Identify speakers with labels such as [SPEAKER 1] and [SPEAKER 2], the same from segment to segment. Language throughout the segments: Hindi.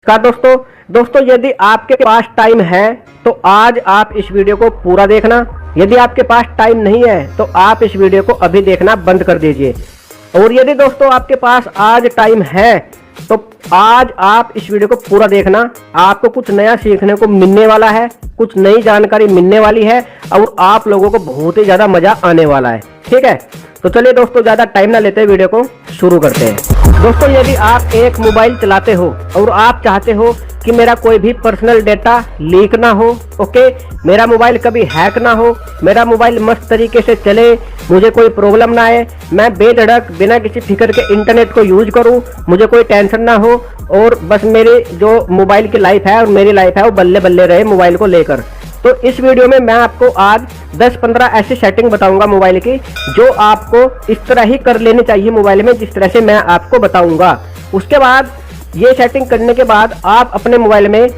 [SPEAKER 1] नमस्कार दोस्तों यदि आपके पास टाइम है तो आज आप इस वीडियो को पूरा देखना। यदि आपके पास टाइम नहीं है तो आप इस वीडियो को अभी देखना बंद कर दीजिए। और यदि दोस्तों आपके पास आज टाइम है तो आज आप इस वीडियो को पूरा देखना। आपको कुछ नया सीखने को मिलने वाला है, कुछ नई जानकारी मिलने वाली है और आप लोगों को बहुत ही ज़्यादा मज़ा आने वाला है। ठीक है, तो चलिए दोस्तों ज़्यादा टाइम ना लेते वीडियो को शुरू करते हैं। दोस्तों यदि आप एक मोबाइल चलाते हो और आप चाहते हो कि मेरा कोई भी पर्सनल डेटा लीक ना हो, ओके, मेरा मोबाइल कभी हैक ना हो, मेरा मोबाइल मस्त तरीके से चले, मुझे कोई प्रॉब्लम ना आए, मैं बेधड़क बिना किसी फिक्र के इंटरनेट को यूज करूं, मुझे कोई टेंशन ना हो और बस मेरे जो मोबाइल की लाइफ है और मेरी लाइफ है वो बल्ले बल्ले रहे मोबाइल को लेकर। तो इस वीडियो में मैं आपको आज 10-15 ऐसी सेटिंग बताऊंगा मोबाइल की जो आपको इस तरह ही कर लेनी चाहिए मोबाइल में जिस तरह से मैं आपको बताऊंगा। उसके बाद ये सेटिंग करने के बाद आप अपने मोबाइल में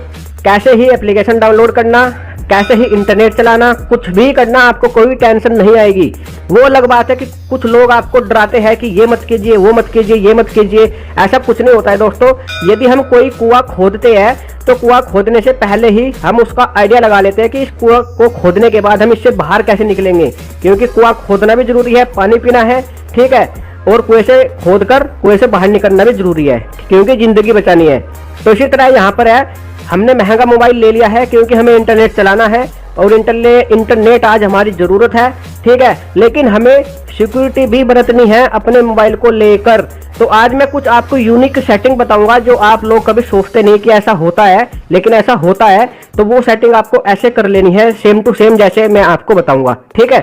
[SPEAKER 1] कैसे ही एप्लीकेशन डाउनलोड करना, कैसे ही इंटरनेट चलाना, कुछ भी करना, आपको कोई टेंशन नहीं आएगी। वो अलग बात है कि कुछ लोग आपको डराते हैं कि ये मत कीजिए, वो मत कीजिए, ये मत कीजिए। ऐसा कुछ नहीं होता है दोस्तों। यदि हम कोई कुआं खोदते हैं तो कुआं खोदने से पहले ही हम उसका आइडिया लगा लेते हैं कि इस कुआं को खोदने के बाद हम इससे बाहर कैसे निकलेंगे, क्योंकि कुआं खोदना भी जरूरी है, पानी पीना है, ठीक है, और कुएं से खोदकर कुएं से बाहर निकलना भी जरूरी है क्योंकि जिंदगी बचानी है। तो इसी तरह यहाँ पर है, हमने महंगा मोबाइल ले लिया है क्योंकि हमें इंटरनेट चलाना है और इंटरनेट आज हमारी ज़रूरत है, ठीक है, लेकिन हमें सिक्योरिटी भी बरतनी है अपने मोबाइल को लेकर। तो आज मैं कुछ आपको यूनिक सेटिंग बताऊंगा जो आप लोग कभी सोचते नहीं कि ऐसा होता है, लेकिन ऐसा होता है। तो वो सेटिंग आपको ऐसे कर लेनी है सेम टू सेम जैसे मैं आपको बताऊंगा। ठीक है,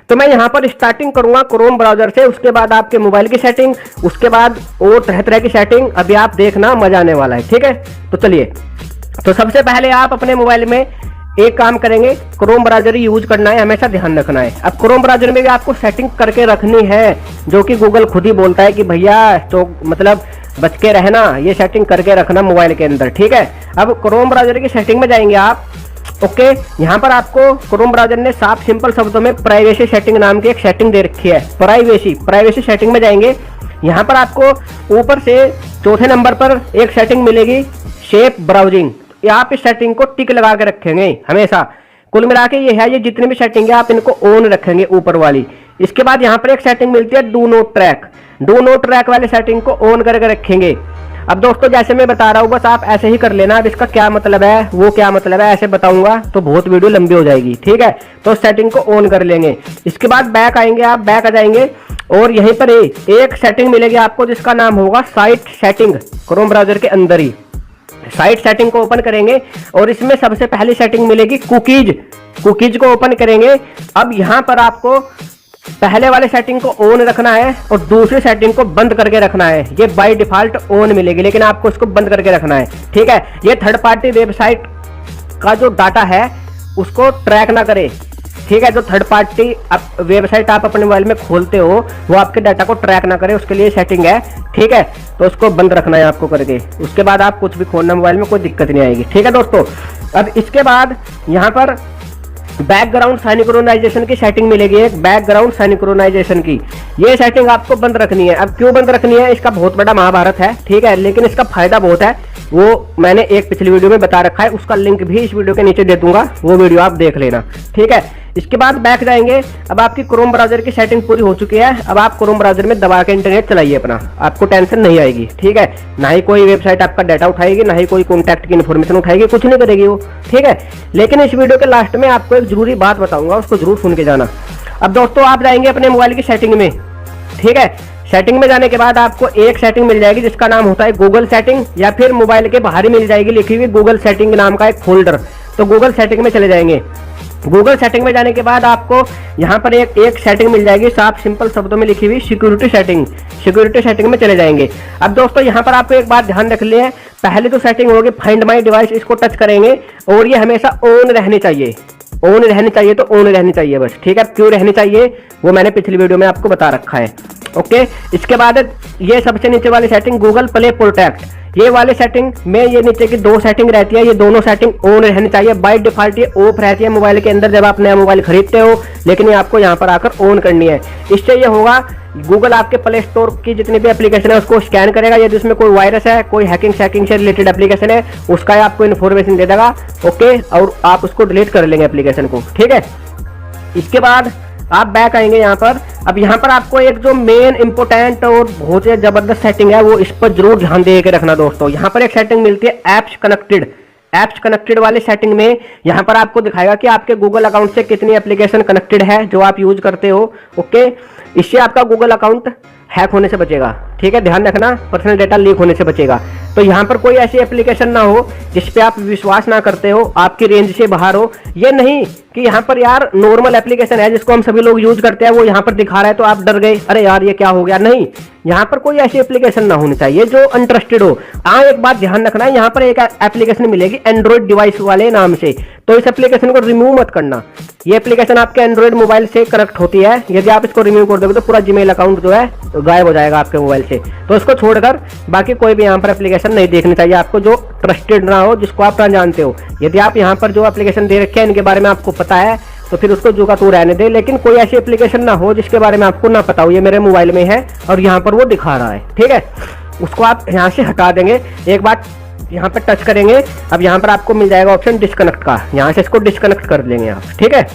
[SPEAKER 1] तो मैं यहाँ पर स्टार्टिंग करूंगा क्रोम ब्राउजर से, उसके बाद आपके मोबाइल की सेटिंग, उसके बाद और तरह तरह की सेटिंग। अभी आप देखना मजा आने वाला है। ठीक है, तो चलिए, तो सबसे पहले आप अपने मोबाइल में एक काम करेंगे, क्रोम ब्राउजर ही यूज करना है, हमेशा ध्यान रखना है। अब क्रोम ब्राउजर में भी आपको सेटिंग करके रखनी है जो कि गूगल खुद ही बोलता है कि भैया तो मतलब बच के रहना, ये सेटिंग करके रखना मोबाइल के अंदर। ठीक है, अब क्रोम ब्राउजर की सेटिंग में जाएंगे आप। ओके, यहाँ पर आपको क्रोम ब्राउजर ने साफ सिंपल शब्दों में प्राइवेसी सेटिंग नाम की एक सेटिंग दे रखी है। प्राइवेसी सेटिंग में जाएंगे, यहाँ पर आपको ऊपर से चौथे नंबर पर एक सेटिंग मिलेगी, सेफ ब्राउजिंग। आप इस सेटिंग को टिक लगा के रखेंगे हमेशा। कुल मिला के ये है, ये जितनी भी सेटिंग है आप इनको ऑन रखेंगे ऊपर वाली। इसके बाद यहाँ पर एक सेटिंग मिलती है डू नॉट ट्रैक वाली सेटिंग को ऑन करके रखेंगे। अब दोस्तों जैसे मैं बता रहा हूँ बस आप ऐसे ही कर लेना। अब इसका क्या मतलब है, वो क्या मतलब है, ऐसे बताऊंगा तो बहुत वीडियो लंबी हो जाएगी। ठीक है, तो सेटिंग को ऑन कर लेंगे। इसके बाद बैक आएंगे, आप बैक आ जाएंगे और यहीं पर एक सेटिंग मिलेगी आपको जिसका नाम होगा साइट सेटिंग। क्रोम ब्राउजर के अंदर ही साइट सेटिंग को ओपन करेंगे और इसमें सबसे पहली सेटिंग मिलेगी कुकीज को ओपन करेंगे। अब यहाँ पर आपको पहले वाले सेटिंग को ऑन रखना है और दूसरी सेटिंग को बंद करके रखना है। ये बाय डिफॉल्ट ऑन मिलेगी लेकिन आपको इसको बंद करके रखना है। ठीक है, ये थर्ड पार्टी वेबसाइट का जो डाटा है उसको ट्रैक ना करे। ठीक है, जो थर्ड पार्टी वेबसाइट आप अपने मोबाइल में खोलते हो वो आपके डाटा को ट्रैक ना करे, उसके लिए सेटिंग है। ठीक है, तो उसको बंद रखना है आपको करके। उसके बाद आप कुछ भी खोलना मोबाइल में कोई दिक्कत नहीं आएगी। ठीक है दोस्तों, अब इसके बाद यहाँ पर बैकग्राउंड सिंक्रोनाइजेशन की सेटिंग मिलेगी, एक बैकग्राउंड सिंक्रोनाइजेशन की। ये सेटिंग आपको बंद रखनी है। अब क्यों बंद रखनी है, इसका बहुत बड़ा महाभारत है। ठीक है, लेकिन इसका फायदा बहुत है, वो मैंने एक पिछली वीडियो में बता रखा है, उसका लिंक भी इस वीडियो के नीचे दे दूंगा, वो वीडियो आप देख लेना। ठीक है, इसके बाद बैक जाएंगे। अब आपकी क्रोम ब्राउजर की सेटिंग पूरी हो चुकी है। अब आप क्रोम ब्राउजर में दबा के इंटरनेट चलाइए अपना, आपको टेंशन नहीं आएगी। ठीक है, ना ही कोई वेबसाइट आपका डाटा उठाएगी, ना ही कोई कॉन्टैक्ट की इन्फॉर्मेशन उठाएगी, कुछ नहीं करेगी वो। ठीक है, लेकिन इस वीडियो के लास्ट में आपको एक जरूरी बात बताऊंगा, उसको जरूर सुन के जाना। अब दोस्तों आप जाएंगे अपने मोबाइल की सेटिंग में। ठीक है, सेटिंग में जाने के बाद आपको एक सेटिंग मिल जाएगी जिसका नाम होता है गूगल सेटिंग, या फिर मोबाइल के बाहर ही मिल जाएगी लिखी हुई गूगल सेटिंग नाम का एक फोल्डर। तो गूगल सेटिंग में चले जाएंगे। गूगल सेटिंग में जाने के बाद आपको यहाँ पर एक सेटिंग मिल जाएगी साफ सिंपल शब्दों में लिखी हुई सिक्योरिटी सेटिंग में चले जाएंगे। अब दोस्तों यहाँ पर आपको एक बात ध्यान रख लें, पहले तो सेटिंग होगी फाइंड माई डिवाइस, इसको टच करेंगे और ये हमेशा ऑन रहनी चाहिए, तो ऑन रहनी चाहिए बस। ठीक है, क्यों रहनी चाहिए वो मैंने पिछली वीडियो में आपको बता रखा है। ओके, इसके बाद ये सबसे नीचे वाली सेटिंग गूगल प्ले प्रोटेक्ट, ये वाले सेटिंग में ये नीचे की दो सेटिंग रहती है, ये दोनों सेटिंग ऑन रहनी चाहिए। बाय डिफॉल्ट ये ऑफ रहती है मोबाइल के अंदर जब आप नया मोबाइल खरीदते हो, लेकिन ये आपको यहाँ पर आकर ऑन करनी है। इससे ये होगा गूगल आपके प्ले स्टोर की जितनी भी एप्लीकेशन है उसको स्कैन करेगा, यदि उसमें कोई वायरस है, कोई हैकिंग शैकिंग से रिलेटेड एप्लीकेशन है, उसका आपको इन्फॉर्मेशन दे देगा। ओके, और आप उसको डिलीट कर लेंगे एप्लीकेशन को, ठीक है। इसके बाद आप बैक आएंगे यहाँ पर। अब यहाँ पर आपको एक जो मेन इंपोर्टेंट और बहुत ही जबरदस्त सेटिंग है वो इस पर जरूर ध्यान दे के रखना दोस्तों। यहाँ पर एक सेटिंग मिलती है ऐप्स कनेक्टेड वाले सेटिंग में यहाँ पर आपको दिखाएगा कि आपके गूगल अकाउंट से कितनी एप्लीकेशन कनेक्टेड है जो आप यूज करते हो। ओके, इससे आपका गूगल अकाउंट हैक होने से बचेगा, ठीक है, ध्यान रखना, पर्सनल डेटा लीक होने से बचेगा। तो यहाँ पर कोई ऐसी एप्लीकेशन ना हो जिस पे आप विश्वास ना करते हो, आपकी रेंज से बाहर हो। ये नहीं कि यहाँ पर यार नॉर्मल एप्लीकेशन है जिसको हम सभी लोग यूज करते हैं, वो यहाँ पर दिखा रहा है तो आप डर गए, अरे यार ये क्या हो गया। नहीं, यहाँ पर कोई ऐसी एप्लीकेशन ना होनी चाहिए जो अनट्रस्टेड हो। हाँ, एक बात ध्यान रखना, यहाँ पर एक एप्लीकेशन मिलेगी एंड्रॉइड डिवाइस वाले नाम से, तो इस एप्लीकेशन को रिमूव मत करना। ये एप्लीकेशन आपके एंड्रॉइड मोबाइल से कनेक्ट होती है, यदि आप इसको रिमूव कर दोगे तो पूरा जीमेल अकाउंट जो है गायब हो जाएगा आपके मोबाइल से। तो इसको छोड़कर बाकी कोई भी यहाँ पर एप्लीकेशन नहीं देखनी चाहिए आपको जो ट्रस्टेड ना हो, जिसको आप ना जानते हो। यदि आप यहाँ पर जो एप्लीकेशन दे रखे हैं इनके बारे में आपको पता है तो फिर उसको जो का तू रहने दे, लेकिन कोई ऐसी एप्लीकेशन ना हो जिसके बारे में आपको ना पता हो। ये मेरे मोबाइल में है और यहाँ पर वो दिखा रहा है, ठीक है, उसको आप यहाँ से हटा देंगे। एक बार यहाँ पर टच करेंगे, अब यहाँ पर आपको मिल जाएगा ऑप्शन डिस्कनेक्ट का, यहाँ से इसको डिस्कनेक्ट कर लेंगे आप, ठीक है।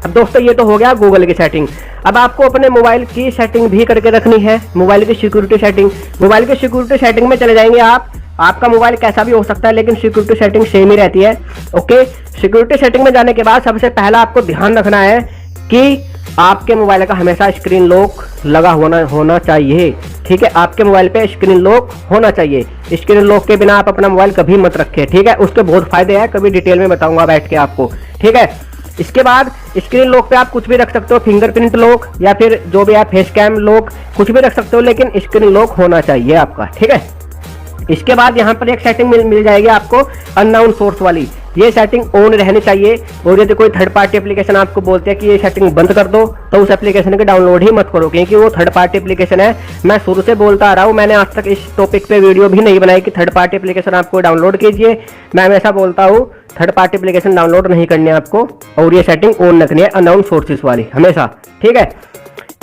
[SPEAKER 1] अब दोस्तों ये तो हो गया गूगल की सेटिंग। अब आपको अपने मोबाइल की सेटिंग भी करके रखनी है, मोबाइल की सिक्योरिटी सेटिंग। मोबाइल की सिक्योरिटी सेटिंग में चले जाएंगे आप। आपका मोबाइल कैसा भी हो सकता है लेकिन सिक्योरिटी सेटिंग सेम ही रहती है। ओके, सिक्योरिटी सेटिंग में जाने के बाद सबसे पहला आपको ध्यान रखना है कि आपके मोबाइल का हमेशा स्क्रीन लॉक लगा होना चाहिए, ठीक है। आपके मोबाइल पे स्क्रीन लॉक होना चाहिए। स्क्रीन लॉक के बिना आप अपना मोबाइल कभी मत रखें, ठीक है। उसके बहुत फायदे हैं, कभी डिटेल में बताऊंगा बैठ के आपको, ठीक है। इसके बाद स्क्रीन लॉक पे आप कुछ भी रख सकते हो, फिंगरप्रिंट लॉक या फिर जो भी आप फेस कैम लॉक कुछ भी रख सकते हो, लेकिन स्क्रीन लॉक होना चाहिए आपका, ठीक है। इसके बाद यहाँ पर एक सेटिंग मिल जाएगी आपको अननोन सोर्स वाली। ये सेटिंग ऑन रहनी चाहिए, और यदि कोई थर्ड पार्टी एप्लीकेशन आपको बोलते हैं कि ये सेटिंग बंद कर दो तो उस एप्लीकेशन के डाउनलोड ही मत करो, क्योंकि वो थर्ड पार्टी एप्लीकेशन है। मैं शुरू से बोलता आ रहा हूँ, मैंने आज तक इस टॉपिक पे वीडियो भी नहीं बनाई कि थर्ड पार्टी एप्लीकेशन आपको डाउनलोड कीजिए। मैं हमेशा बोलता हूँ थर्ड पार्टी एप्लीकेशन डाउनलोड नहीं करनी है आपको, और ये सेटिंग ऑन रखनी है अननोन सोर्सेस वाली हमेशा, ठीक है।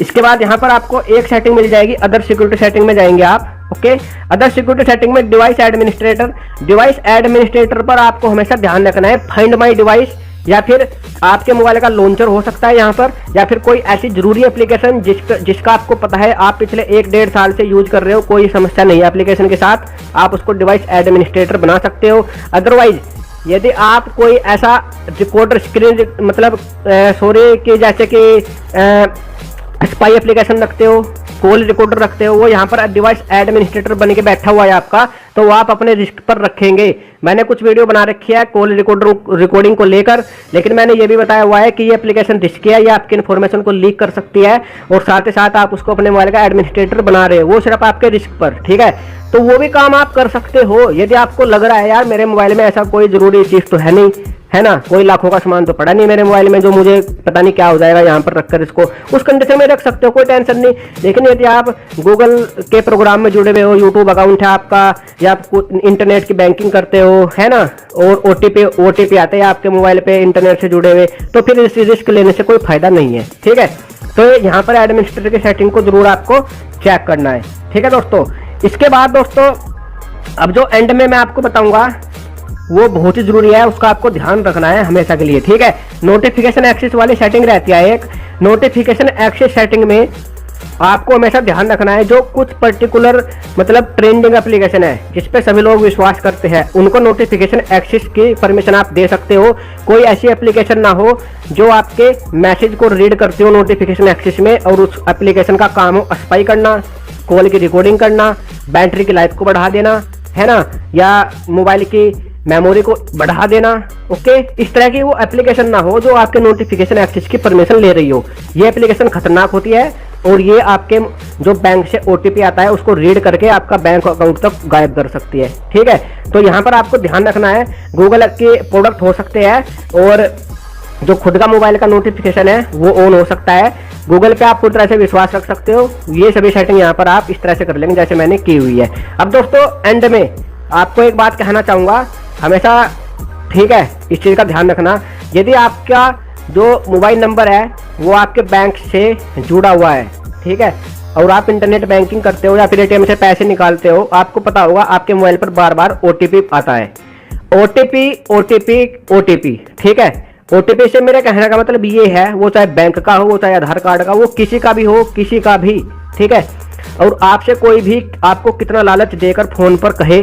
[SPEAKER 1] इसके बाद यहाँ पर आपको एक सेटिंग मिल जाएगी, अदर सिक्योरिटी सेटिंग में जाएंगे आप। ओके, अदर सिक्योरिटी सेटिंग में डिवाइस एडमिनिस्ट्रेटर पर आपको हमेशा ध्यान रखना है। फाइंड माई डिवाइस या फिर आपके मोबाइल का लॉन्चर हो सकता है यहाँ पर, या फिर कोई ऐसी जरूरी एप्लीकेशन जिसका आपको पता है आप पिछले 1-1.5 साल से यूज कर रहे हो, कोई समस्या नहीं है एप्लीकेशन के साथ, आप उसको डिवाइस एडमिनिस्ट्रेटर बना सकते हो। अदरवाइज यदि आप कोई ऐसा रिकॉर्डर स्क्रीन मतलब सॉरी कि जैसे कि स्पाई एप्लीकेशन रखते हो, कॉल रिकॉर्डर रखते हो, वो यहाँ पर डिवाइस एडमिनिस्ट्रेटर बन के बैठा हुआ है आपका, तो वो आप अपने रिस्क पर रखेंगे। मैंने कुछ वीडियो बना रखी है कॉल रिकॉर्डिंग को लेकर, लेकिन मैंने ये भी बताया हुआ है कि ये एप्लीकेशन रिस्की है, ये आपकी इन्फॉर्मेशन को लीक कर सकती है, और साथ ही साथ आप उसको अपने मोबाइल का एडमिनिस्ट्रेटर बना रहे हो, वो सिर्फ आपके रिस्क पर, ठीक है। तो वो भी काम आप कर सकते हो यदि आपको लग रहा है यार मेरे मोबाइल में ऐसा कोई जरूरी चीज़ तो है नहीं, है ना, कोई लाखों का सामान तो पड़ा नहीं मेरे मोबाइल में जो मुझे पता नहीं क्या हो जाएगा यहाँ पर रखकर, इसको उस कंडीशन में रख सकते हो, कोई टेंशन नहीं। लेकिन यदि आप गूगल के प्रोग्राम में जुड़े हुए हो, यूट्यूब अकाउंट है आपका, या आप इंटरनेट की बैंकिंग करते हो, है ना, और ओटीपी आते हैं आपके मोबाइल पे इंटरनेट से जुड़े हुए, तो फिर इस रिस्क लेने से कोई फायदा नहीं है, ठीक है। तो यहाँ पर एडमिनिस्ट्रेटर की सेटिंग को जरूर आपको चेक करना है, ठीक है दोस्तों। इसके बाद दोस्तों अब जो एंड में मैं आपको बताऊंगा वो बहुत ही जरूरी है, उसका आपको ध्यान रखना है हमेशा के लिए, ठीक है। नोटिफिकेशन एक्सेस वाली सेटिंग रहती है एक। नोटिफिकेशन एक्सेस सेटिंग में आपको हमेशा ध्यान रखना है जो कुछ पर्टिकुलर मतलब ट्रेंडिंग एप्लीकेशन है जिस पे सभी लोग विश्वास करते हैं, उनको नोटिफिकेशन एक्सेस की परमिशन आप दे सकते हो। कोई ऐसी एप्लीकेशन ना हो जो आपके मैसेज को रीड करते हो नोटिफिकेशन एक्सेस में, और उस एप्लीकेशन का काम हो स्पाई करना, कॉल की रिकॉर्डिंग करना, बैटरी की लाइफ को बढ़ा देना, है ना, या मोबाइल की मेमोरी को बढ़ा देना। ओके, इस तरह की वो एप्लीकेशन ना हो जो आपके नोटिफिकेशन एक्सेस की परमिशन ले रही हो। ये एप्लीकेशन खतरनाक होती है, और ये आपके जो बैंक से ओटीपी आता है उसको रीड करके आपका बैंक अकाउंट तक गायब कर सकती है, ठीक है। तो यहाँ पर आपको ध्यान रखना है, गूगल के प्रोडक्ट हो सकते हैं और जो खुद का मोबाइल का नोटिफिकेशन है वो ऑन हो सकता है। गूगल पे आप पूरी तरह से विश्वास रख सकते हो। ये सभी सेटिंग यहाँ पर आप इस तरह से कर लेंगे जैसे मैंने की हुई है। अब दोस्तों एंड में आपको एक बात कहना चाहूँगा, हमेशा ठीक है इस चीज़ का ध्यान रखना, यदि आपका जो मोबाइल नंबर है वो आपके बैंक से जुड़ा हुआ है, ठीक है, और आप इंटरनेट बैंकिंग करते हो या फिर एटीएम से पैसे निकालते हो, आपको पता होगा आपके मोबाइल पर बार बार ओटीपी आता है। ओटीपी ओटीपी ओटीपी, ठीक है। ओटीपी से मेरे कहने का मतलब ये है, वो चाहे बैंक का हो, वो चाहे आधार कार्ड का, वो किसी का भी हो, किसी का भी, ठीक है। और आपसे कोई भी आपको कितना लालच देकर फोन पर कहे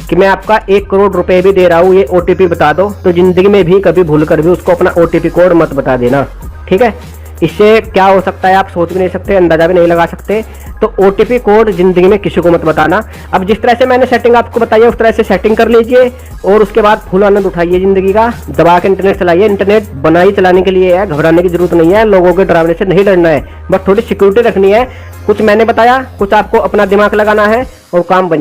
[SPEAKER 1] कि मैं आपका 1 करोड़ रुपए भी दे रहा हूँ, ये ओटीपी बता दो, तो जिंदगी में भी कभी भूल कर भी उसको अपना ओटीपी कोड मत बता देना, ठीक है। इससे क्या हो सकता है आप सोच भी नहीं सकते, अंदाजा भी नहीं लगा सकते। तो ओटीपी कोड जिंदगी में किसी को मत बताना। अब जिस तरह से मैंने सेटिंग आपको बताई है उस तरह से सेटिंग कर लीजिए और उसके बाद फुल आनंद उठाइए जिंदगी का। दबा के इंटरनेट चलाइए। इंटरनेट बनाई चलाने के लिए है, घबराने की जरूरत नहीं है, लोगों के डरावने से नहीं डरना है, बस थोड़ी सिक्योरिटी रखनी है। कुछ मैंने बताया, कुछ आपको अपना दिमाग लगाना है और काम बन